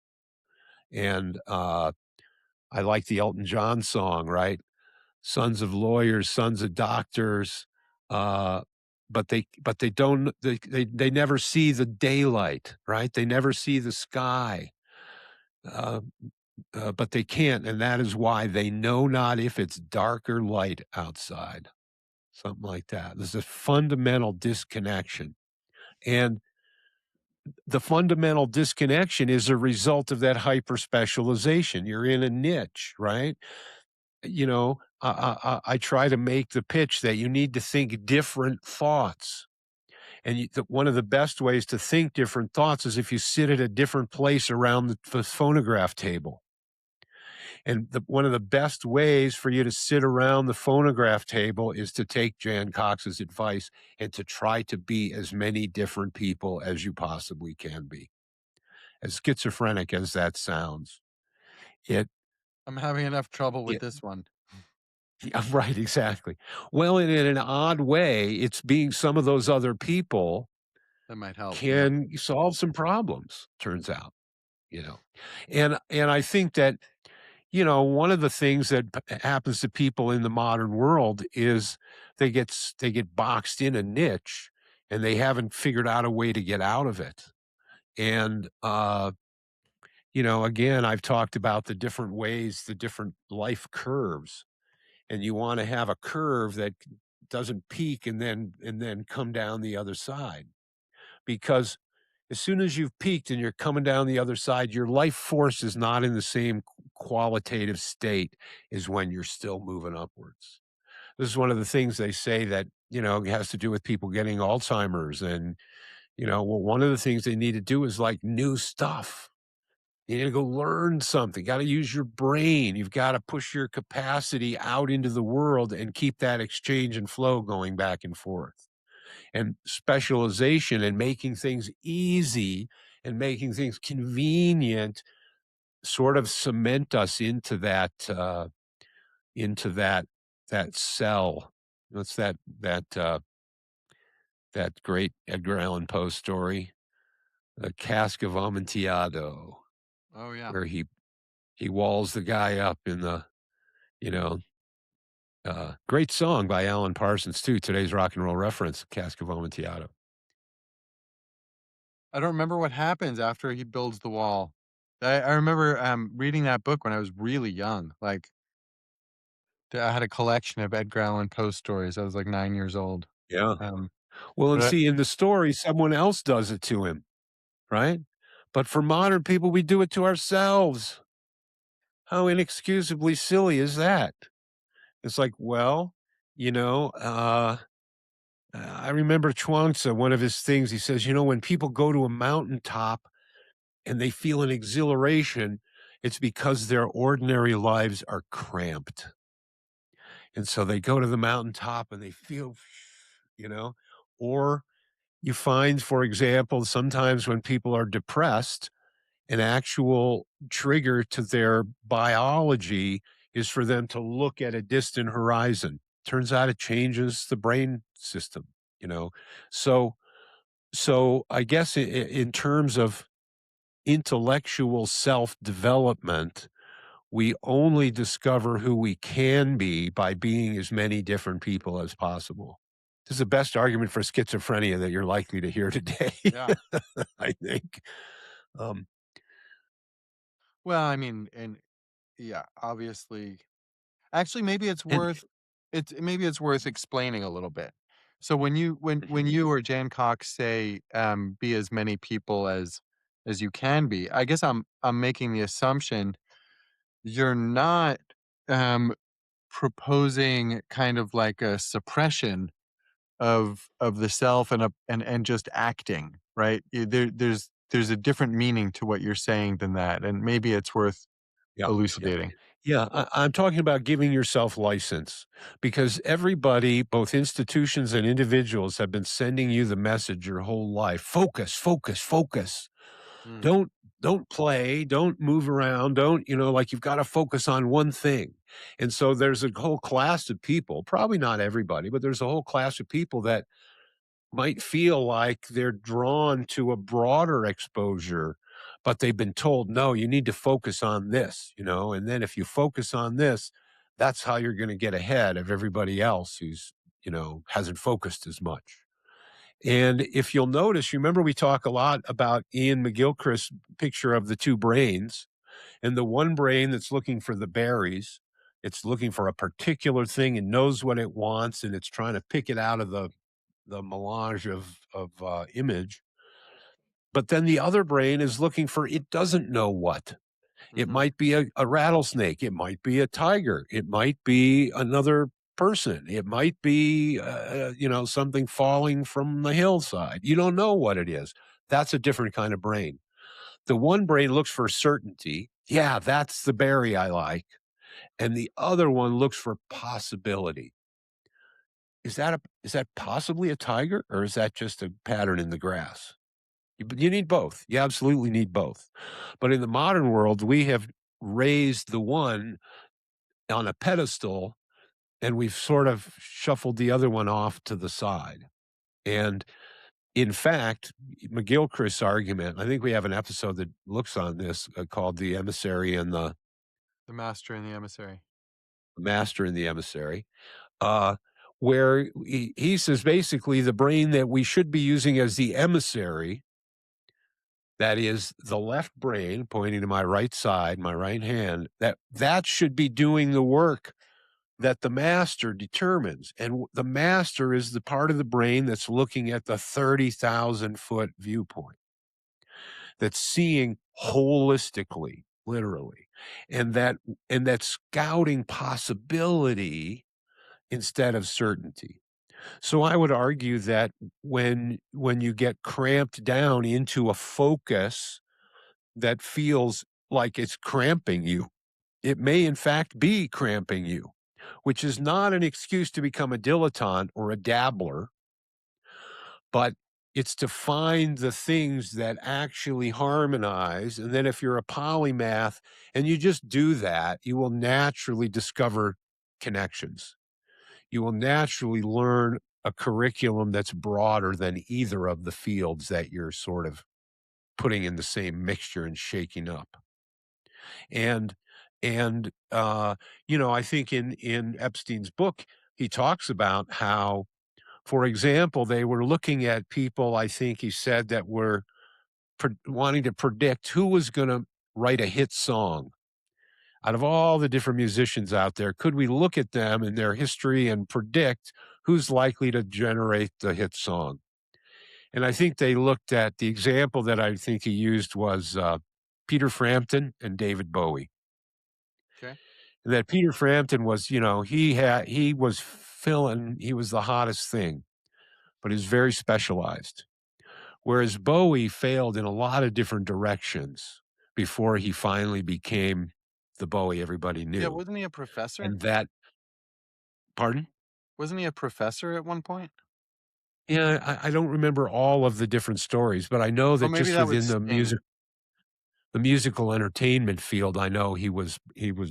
And I like the Elton John song, right? Sons of lawyers, sons of doctors, uh, but they don't they never see the daylight, right? They never see the sky, uh, but they can't, and that is why they know not if it's dark or light outside, something like that. There's a fundamental disconnection, and the fundamental disconnection is a result of that hyper specialization. You're in a niche, right? I try to make the pitch that you need to think different thoughts. And one of the best ways to think different thoughts is if you sit at a different place around the phonograph table. And one of the best ways for you to sit around the phonograph table is to take Jan Cox's advice and to try to be as many different people as you possibly can be. As schizophrenic as that sounds, it, I'm having enough trouble with it this one. Yeah, right, exactly. Well, and in an odd way, it's being some of those other people That might help, yeah. can solve some problems, turns out, you know. And I think that, one of the things that happens to people in the modern world is they get boxed in a niche and they haven't figured out a way to get out of it. And again, I've talked about the different ways, the different life curves, and you want to have a curve that doesn't peak and then come down the other side, because as soon as you've peaked and you're coming down the other side, your life force is not in the same qualitative state as when you're still moving upwards. This is one of the things they say that has to do with people getting Alzheimer's. And well, one of the things they need to do is like new stuff. You need to go learn something. Got to use your brain. You've got to push your capacity out into the world and keep that exchange and flow going back and forth. And specialization and making things easy and making things convenient sort of cement us into that cell. What's that great Edgar Allan Poe story, The Cask of Amontillado, Oh, yeah. where he walls the guy up in the, you know, great song by Alan Parsons too, today's rock and roll reference, Cask of Amontillado. I don't remember what happens after he builds the wall. I remember, reading that book when I was really young, like, I had a collection of Edgar Allan Poe stories. I was, like, 9 years old. Yeah. Um, Well, and but see, in the story, someone else does it to him, right? But for modern people, we do it to ourselves. How inexcusably silly is that? It's like, well, you know, I remember Chuang-Tzu, one of his things, he says, when people go to a mountaintop and they feel an exhilaration, it's because their ordinary lives are cramped. And so they go to the mountaintop and they feel, you know, or you find, for example, sometimes when people are depressed an actual trigger to their biology is for them to look at a distant horizon. Turns out it changes the brain system, you know? So I guess in terms of intellectual self-development, we only discover who we can be by being as many different people as possible. This is the best argument for schizophrenia that you're likely to hear today, Yeah. I think. Um, Well, I mean, and yeah, obviously actually, and maybe it's worth explaining a little bit. So when Mhm. you or Jan Cox say, "Be as many people as you can be," I guess I'm making the assumption you're not, um, proposing kind of like a suppression of the self and just acting, right? There's a different meaning to what you're saying than that, and maybe it's worth Yeah, yeah. elucidating. Yeah, I'm talking about giving yourself license because everybody, both institutions and individuals, have been sending you the message your whole life. Focus, focus, focus. Mm, Don't don't play, don't move around, don't, like you've got to focus on one thing. And so there's a whole class of people, probably not everybody, but there's a whole class of people that might feel like they're drawn to a broader exposure, but they've been told, no, you need to focus on this, and then if you focus on this, that's how you're going to get ahead of everybody else who's, hasn't focused as much. And if you'll notice, you remember we talk a lot about Ian McGilchrist's picture of the two brains, and the one brain that's looking for the berries, it's looking for a particular thing and knows what it wants, and it's trying to pick it out of the melange of image. But then the other brain is looking for it doesn't know what. It mhm, might be a rattlesnake. It might be a tiger. It might be another person. It might be, something falling from the hillside. You don't know what it is. That's a different kind of brain. The one brain looks for certainty. Yeah, that's the berry I like. And the other one looks for possibility. Is that possibly a tiger or is that just a pattern in the grass? You need both. You absolutely need both. But in the modern world, we have raised the one on a pedestal and we've sort of shuffled the other one off to the side. And in fact, McGilchrist's argument, I think we have an episode that looks on this called The Emissary and the the master and the emissary. Master and the Emissary, uh, where he says basically the brain that we should be using as the emissary, that is the left brain pointing to my right side, my right hand, that should be doing the work that the master determines. And the master is the part of the brain that's looking at the 30,000-foot viewpoint, that's seeing holistically, literally, and that's scouting possibility instead of certainty. So I would argue that when you get cramped down into a focus that feels like it's cramping you, it may in fact be cramping you, which is not an excuse to become a dilettante or a dabbler, but it's to find the things that actually harmonize. And then if you're a polymath and you just do that, you will naturally discover connections. You will naturally learn a curriculum that's broader than either of the fields that you're sort of putting in the same mixture and shaking up. And I think in Epstein's book, he talks about how, for example, they were looking at people, I think he said, that were wanting to predict who was going to write a hit song. Out of all the different musicians out there, could we look at them and their history and predict who's likely to generate the hit song? And I think they looked at the example that I think he used was Peter Frampton and David Bowie. Okay. And that Peter Frampton was, he was filling, he was the hottest thing, but he's very specialized. Whereas Bowie failed in a lot of different directions before he finally became the Bowie everybody Yeah, knew. wasn't he a professor? And that Pardon? Wasn't he a professor at one point? Yeah, I don't remember all of the different stories, but I know Oh, that maybe just that was within the Sting. music the musical entertainment field, I know he was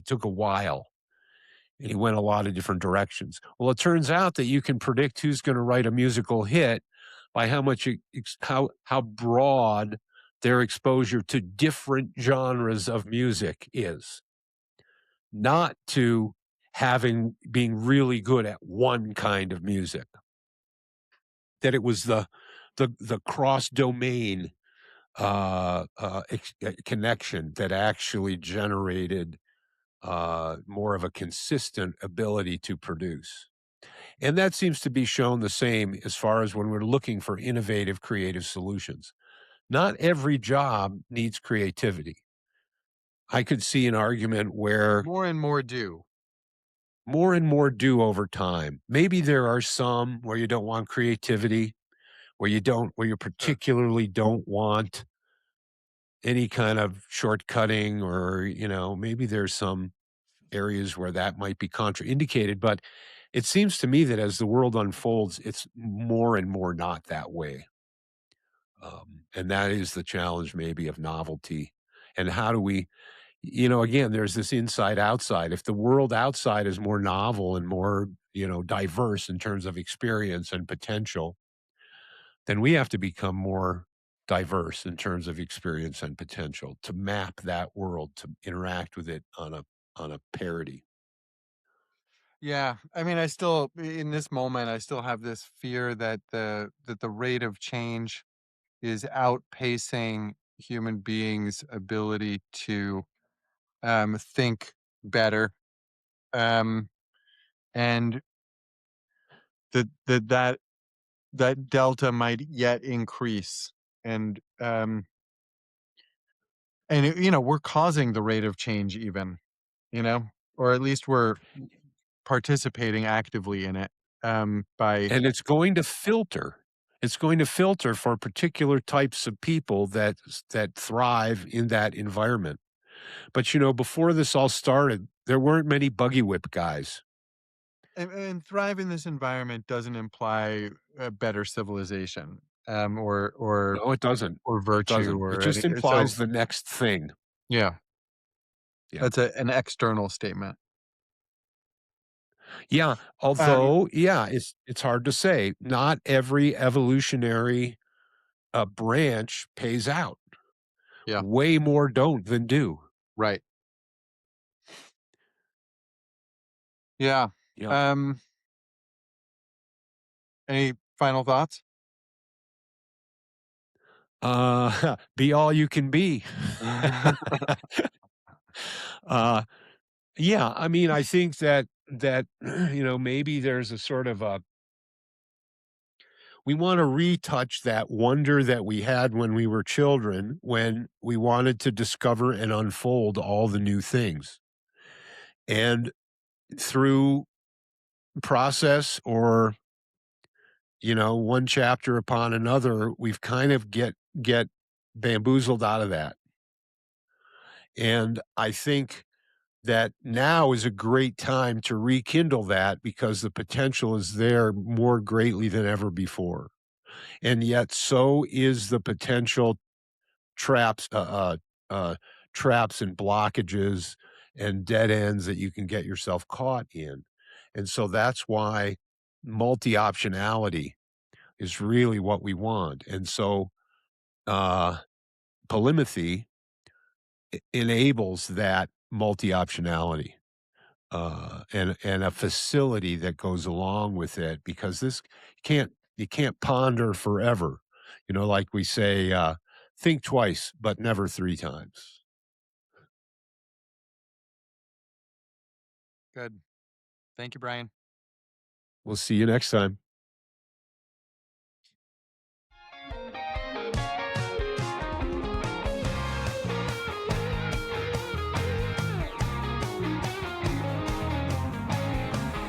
took a while, and he went a lot of different directions. Well, it turns out that you can predict who's gonna write a musical hit by how much e ex how broad their exposure to different genres of music is, not to having being really good at one kind of music. That it was the cross domain connection that actually generated more of a consistent ability to produce. And that seems to be shown the same as far as when we're looking for innovative, creative solutions. Not every job needs creativity. I could see an argument where More and more do. more and more do over time. Maybe there are some where you don't want creativity, where you Sure. particularly don't want any kind of shortcutting or, maybe there's some areas where that might be contraindicated, but it seems to me that as the world unfolds, it's more and more not that way. And that is the challenge maybe of novelty. And how do we, again, there's this inside outside. If the world outside is more novel and more, diverse in terms of experience and potential, then we have to become more diverse in terms of experience and potential to map that world, to interact with it on a parity. Yeah, I mean, I still in this moment, I still have this fear that the rate of change is outpacing human beings' ability to think better, um, and that that delta might yet increase, and we're causing the rate of change, even, you know, or at least we're participating actively in it, by And it's going to filter. It's going to filter for particular types of people that thrive in that environment. But, before this all started, there weren't many buggy whip guys. and thrive in this environment doesn't imply a better civilization, No, it doesn't. or It virtue doesn't. It or just any so implies the next thing. yeah, Yeah. that's an external statement. Yeah, Um, although, yeah, it's hard to say. Not every evolutionary, branch pays out. yeah, Way more don't than do. right. Yeah. Yep. Um, any final thoughts? Be all you can be. Uh, yeah, I mean, I think that, maybe there's a sort of a we wanna retouch that wonder that we had when we were children, when we wanted to discover and unfold all the new things. And through process or, one chapter upon another, we've kind of get bamboozled out of that. And I think that now is a great time to rekindle that because the potential is there more greatly than ever before. And yet so is the potential traps, traps and blockages and dead ends that you can get yourself caught in. And so that's why multi-optionality is really what we want. And so, uh, Polymathy enables that multi-optionality, and a facility that goes along with it because this you can't ponder forever. Like we say, think twice, but never three times. Good. Thank you, Brian. We'll see you next time.